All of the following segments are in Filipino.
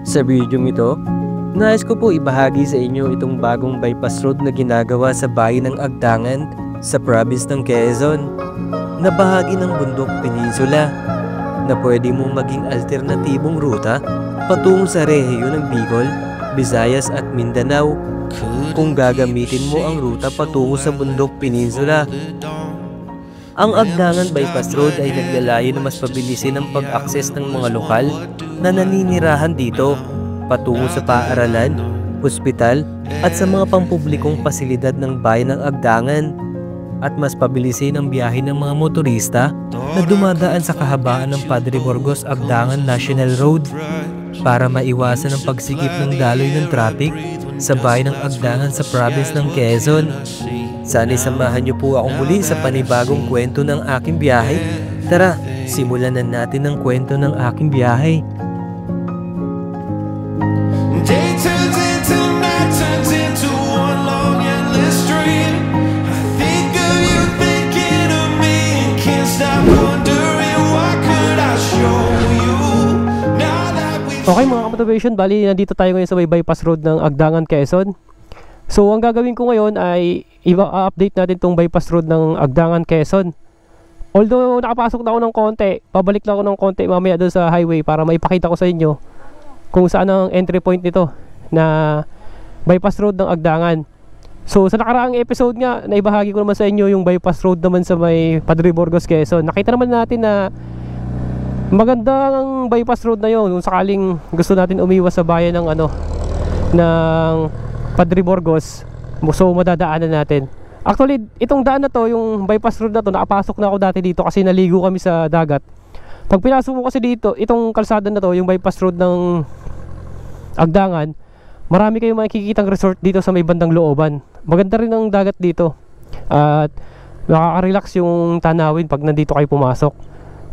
Sa video ito, nais ko po ibahagi sa inyo itong bagong bypass road na ginagawa sa bayan ng Agdangan sa province ng Quezon na bahagi ng Bundok Peninsula na pwede mong maging alternatibong ruta patungo sa rehiyon ng Bicol, Visayas at Mindanao kung gagamitin mo ang ruta patungo sa Bundok Peninsula. Ang Agdangan Bypass Road ay naglalayo na mas pabilisin ang pag-akses ng mga lokal na naninirahan dito patungo sa paaralan, ospital at sa mga pampublikong pasilidad ng bayan ng Agdangan at mas pabilisin ang biyahe ng mga motorista na dumadaan sa kahabaan ng Padre Burgos Agdangan National Road para maiwasan ang pagsikip ng daloy ng traffic sa bayan ng Agdangan sa province ng Quezon. Sana'y samahan niyo po ako muli sa panibagong kwento ng aking biyahe. Tara, simulan na natin ang kwento ng aking biyahe. Day turns into night, turns into one long endless dream. I think of you thinking of me and can't stop wondering what could I show you now that we... Okay mga ka-motivation, bali nandito tayo ngayon sa may bypass road ng Agdangan, Quezon. So ang gagawin ko ngayon ay i-update natin tong bypass road ng Agdangan, Quezon. Although nakapasok na ako ng konti, pabalik lang ako ng konti mamaya doon sa highway para maipakita ko sa inyo kung saan ang entry point nito na bypass road ng Agdangan. So sa nakaraang episode nga, naibahagi ko naman sa inyo yung bypass road naman sa may Padre Burgos, Quezon. Nakita naman natin na magandang bypass road na yun kung sakaling gusto natin umiwas sa bayan ng ng Padre Burgos. So madadaanan natin. Actually, itong daan na to, yung bypass road na to, nakapasok na ako dati dito kasi naligo kami sa dagat. Pag pinasok mo kasi dito, itong kalsada na to, yung bypass road ng Agdangan, marami kayong makikitang resort dito sa may bandang looban. Maganda rin ang dagat dito at nakaka-relax yung tanawin pag nandito kayo pumasok.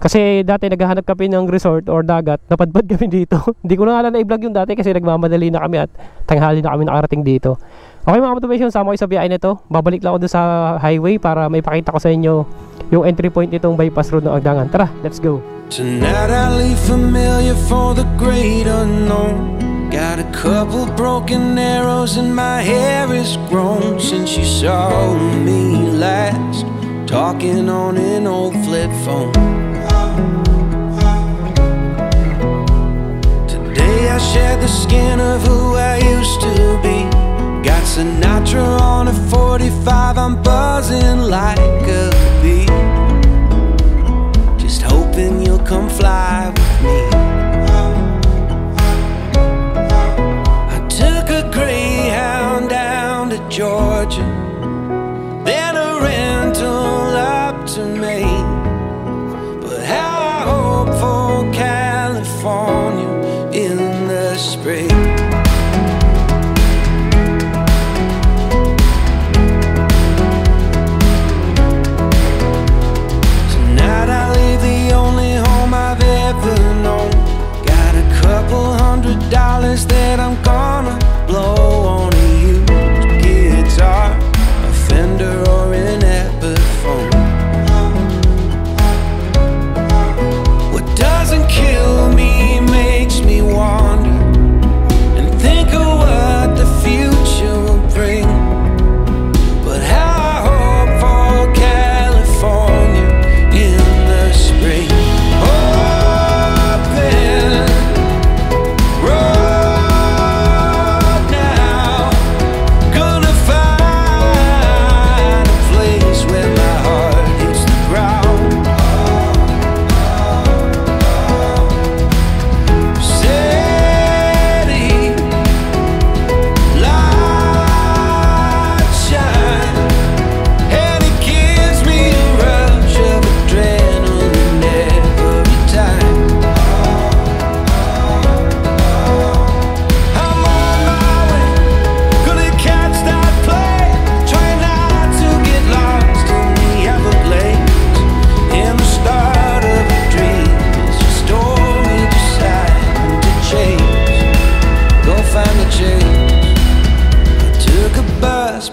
Kasi dati naghahanap kami ng resort or dagat, napadpad kami dito. Hindi ko na nga na-vlog yung dati kasi nagmamadali na kami at tanghali na kami nakarating dito. Okay mga motivation, sama ko sa biyahe na ito. Babalik lang ako doon sa highway para may pakita ko sa inyo yung entry point nitong bypass road ng Agdangan. Tara, let's go! Tonight I leave familiar for the great unknown. Got a couple broken arrows and my hair is grown since you saw me last, talking on an old flip phone. Today I shed the skin of who I used to be. Got Sinatra on a 45, I'm buzzing like a bee, just hoping you'll come fly with me. I took a Greyhound down to Georgia, then a rental up to Maine, but how I hope for California in the spring. $100 that I'm gonna blow on a used guitar, a Fender or an Epiphone. What doesn't kill me makes me wonder and think of what the future will bring. But how I hope for California in the spring.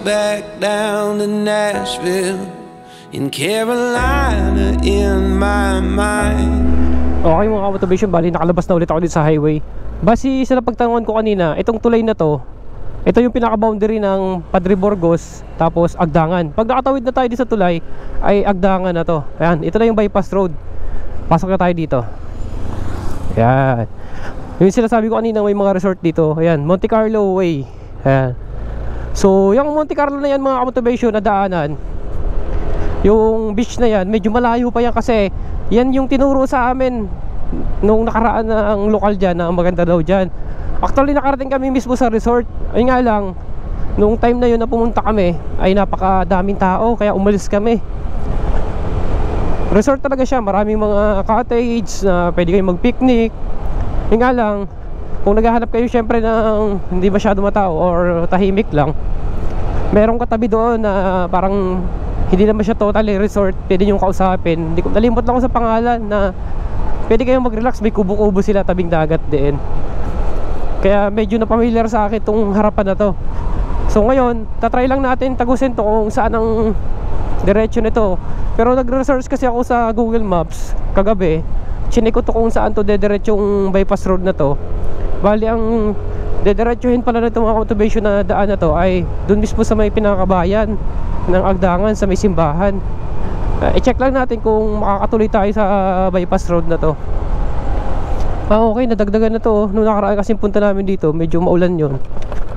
Back down to Nashville in Carolina in my mind. Okay mga motivation, bali nakalabas na ulit ako dito sa highway. Basi sa napagtanungan ko kanina, itong tulay na to, ito yung pinaka-boundary ng Padre Burgos, tapos Agdangan. Pag nakatawid na tayo dito sa tulay, ay Agdangan na to. Ayan, ito na yung bypass road. Pasok na tayo dito. Ayan. Yung sinasabi ko kanina, may mga resort dito. Ayan, Monte Carlo Way. Ayan. So, yung Monte Carlo na yan mga motivation na daanan, yung beach na yan, medyo malayo pa yan kasi yan yung tinuro sa amin nung nakaraan na ang lokal dyan na maganda daw dyan. Actually nakarating kami mismo sa resort. Ay nga lang, nung time na yun na pumunta kami ay napakadaming tao kaya umalis kami. Resort talaga siya, maraming mga cottage na pwede kayong mag-picnic. Ay nga lang, kung naghahanap kayo syempre ng hindi masyado matao or tahimik lang, merong katabi doon na parang hindi naman siya totally resort, pwede nyo kausapin. Nalimot lang ako sa pangalan na pwede kayong mag-relax, may kubo-kubo sila tabing dagat din. Kaya medyo na familiar sa akin itong harapan na to. So ngayon, tatry lang natin tagusin to kung saan ang diretso nito. Pero nag-research kasi ako sa Google Maps kagabi. Chinek ko to kung saan to dediretsyong bypass road na to. Bali ang dediretsuhin pala na itong mga motivation na daan na to ay dun mismo sa may pinakabayan ng Agdangan sa may simbahan. I-check lang natin kung makakatuloy tayo sa bypass road na to. Okay, nadagdagan na to. Nung nakaraan kasi punta namin dito, medyo maulan yun.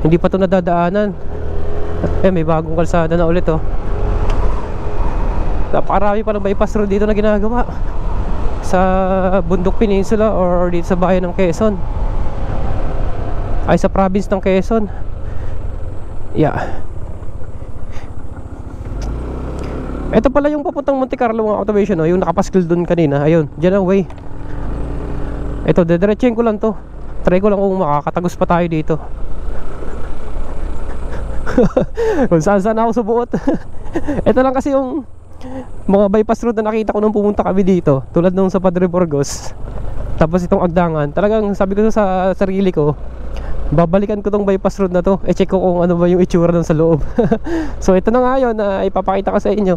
Hindi pa to nadadaanan. May bagong kalsada na ulit Napakarami pa ng bypass road dito na ginagawa sa Bundok Peninsula or dito sa bayan ng Quezon, ay sa province ng Quezon. Yeah. Ito pala yung papuntang Monte Carlo mga automation, yung nakapaskil dun kanina. Ayun, dyan ang way. Ito, dediretsuhin ko lang to. Try ko lang kung makakatagos pa tayo dito. Kung saan saan ako subuot. Ito lang kasi yung mga bypass road na nakita ko nung pumunta kami dito, tulad nung sa Padre Burgos, tapos itong Agdangan. Talagang sabi ko sa sarili ko, babalikan ko tong bypass road na to. Check ko kung ano ba yung itsura dun sa loob. So ito na nga yun na ipapakita ko sa inyo.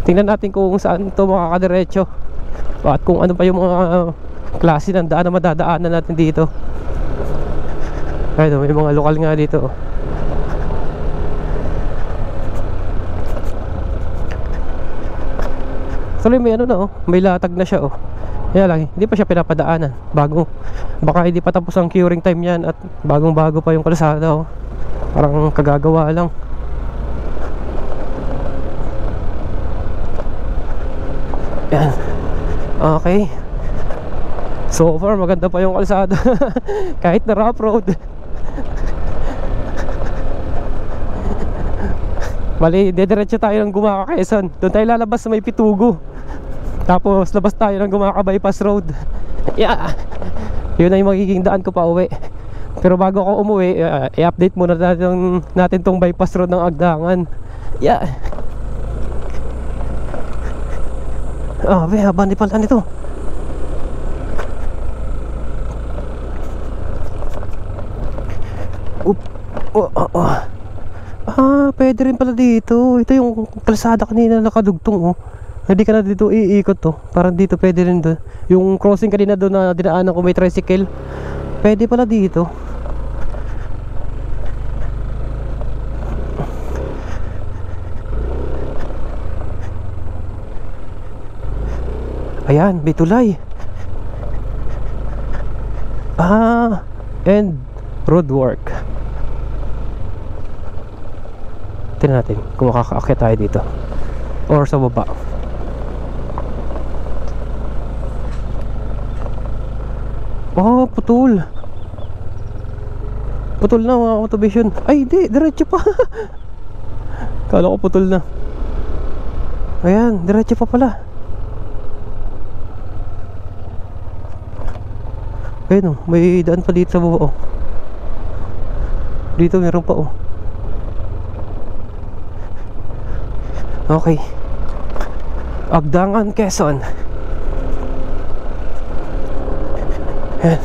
Tingnan natin kung saan to makakadiretso at kung ano pa yung mga klase ng daan na madadaanan natin dito. Ayun, may mga lokal nga dito. Actually may ano na may latag na siya Kaya lang, hindi pa siya pinapadaanan. Bago, baka hindi pa tapos ang curing time yan at bagong bago pa yung kalsada Parang kagagawa lang. Yan. Okay. So far maganda pa yung kalsada. Kahit na rough road. Bali, dediretso tayo ng Gumaka Quezon. Doon tayo lalabas sa may Pitugo. Tapos labas tayo ng Gumaka bypass road. Yeah. Yun na yung magiging daan ko pa uwi. Pero bago ako umuwi, i-update muna natin tong bypass road ng Agdangan. Yeah. Haba ni pala nito. Pwede rin pala dito. Ito yung kalsada kanina nakadugtong Hindi ka na dito iikot Parang dito pwede rin doon. Yung crossing kanina doon na dinaanan ko may tricycle, pwede pala dito. Ayan, may tulay. And road work. Tingnan natin kung makakaakyat tayo dito or sa baba. Putol. Putol na mga motivation. Ay, hindi, diretso pa. Kala ko putol na. Ayan, diretso pa pala. Ayun may daan pa dito sa baba Dito meron pa Okay. Agdangan, Quezon. Ayan.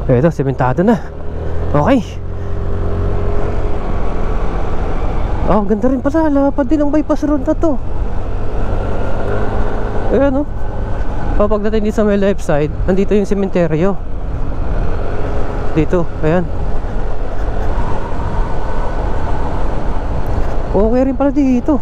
Ito, sementado na. Okay. Oh, ganda rin pala. Lapad din ang bypass road na to. Ayan, oh. Pagdating dito sa may left side, nandito yung sementeryo. Dito, ayan. Okay rin pala dito.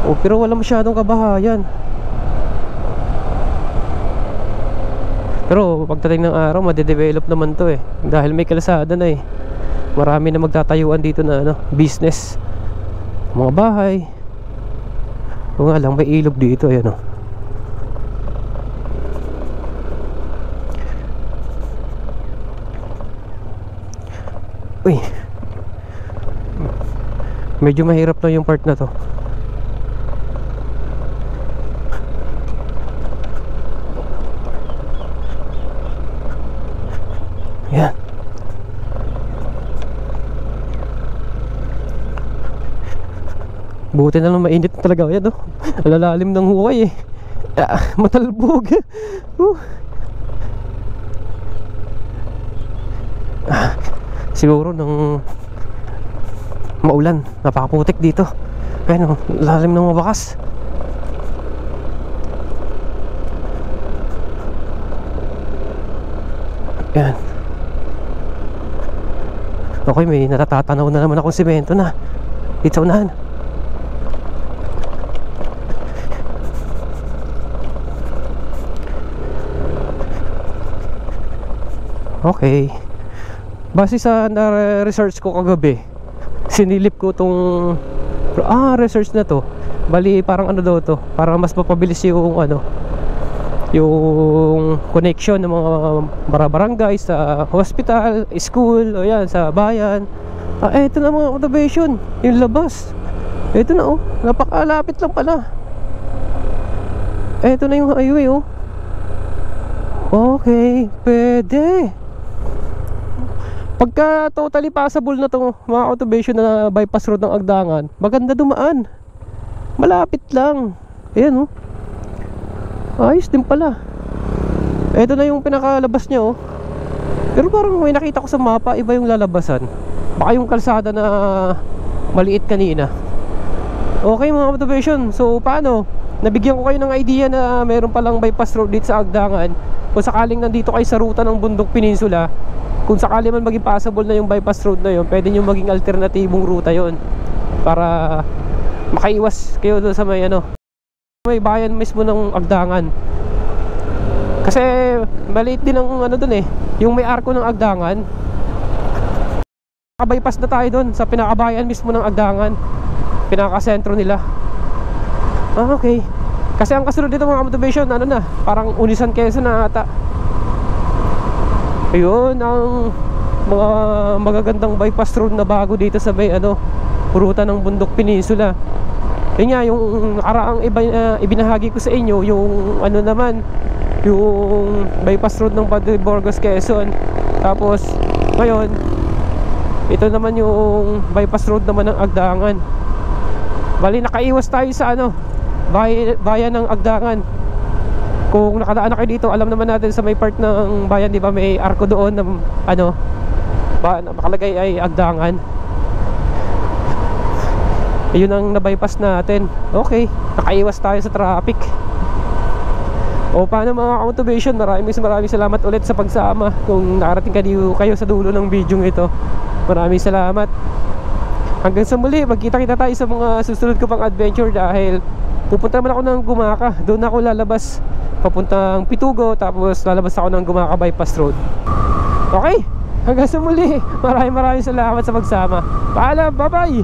Oh, pero wala masyadong kabahayan. Pero pagdating ng araw, madedevelop naman to eh. Dahil may kalsada na eh. Marami na magtatayuan dito na ano, business. Mga bahay. O nga lang, may ilog dito. Ayan o. Uy. Medyo mahirap na yung part na to. Yan. Buti na lang mainit talaga. Yan, oh. Lalalim ng huway eh. Matalbog. Siguro nang maulan, napakaputik dito. Ayan, oh, lalim ng mabakas. Yan. Okay, may natatatanaw na naman akong semento na dito sa unahan. Okay. Base sa na-research ko kagabi, sinilip ko tong research na to. Bali parang ano daw to, para mas mapabilis yung ano, yung connection ng mga barangay sa hospital, school, o yan, sa bayan. Eto na mga automation, yung labas. Eto na oh, napakalapit lang pala. Eto na yung highway oh. Okay, pwede. Pagka totally passable na to mga automation na bypass road ng Agdangan, maganda dumaan. Malapit lang. Ayan oh. Ayos din pala. Ito na yung pinakalabas niya oh. Pero parang may nakita ko sa mapa, iba yung lalabasan. Baka yung kalsada na maliit kanina. Okay mga motivation. So paano? Nabigyan ko kayo ng idea na meron palang bypass road dito sa Agdangan. Kung sakaling nandito kayo sa ruta ng Bundok Peninsula, kung sakali man maging possible na yung bypass road na yun, pwede nyo maging alternatibong ruta yon para makaiwas kayo doon sa may ano, may bayan mismo ng Agdangan. Kasi maliit din ang ano dun eh, yung may arko ng Agdangan. Bypass na tayo dun sa pinakabayan mismo ng Agdangan, pinakasentro nila. Okay. Kasi ang kasunod dito mga motivation, ano na, parang Unisan Quezon na ata. Ayun ang mga magagandang bypass road na bago dito sa may ano, ruta ng Bundok Peninsula. Yun nga, yung nakaraang ibinahagi ko sa inyo, yung ano naman, yung bypass road ng Padre Burgos, Quezon. Tapos ngayon, ito naman yung bypass road naman ng Agdangan. Bali nakaiwas tayo sa ano, bayan ng Agdangan. Kung nakadaan na kayo dito, alam naman natin sa may part ng bayan, di ba, may arko doon na ano, makalagay ay Agdangan. Yun ang nabypass natin. Okay, nakaiwas tayo sa traffic. O paano mga motivation, maraming salamat ulit sa pagsama. Kung nakarating kayo sa dulo ng video ito, maraming salamat. Hanggang sa muli, magkita-kita tayo sa mga susunod ko pang adventure. Dahil pupunta naman ako ng Gumaka. Doon ako lalabas papuntang Pitugo, tapos lalabas ako ng Gumaka bypass road. Okay, hanggang sa muli, maraming salamat sa pagsama. Paalam, bye bye.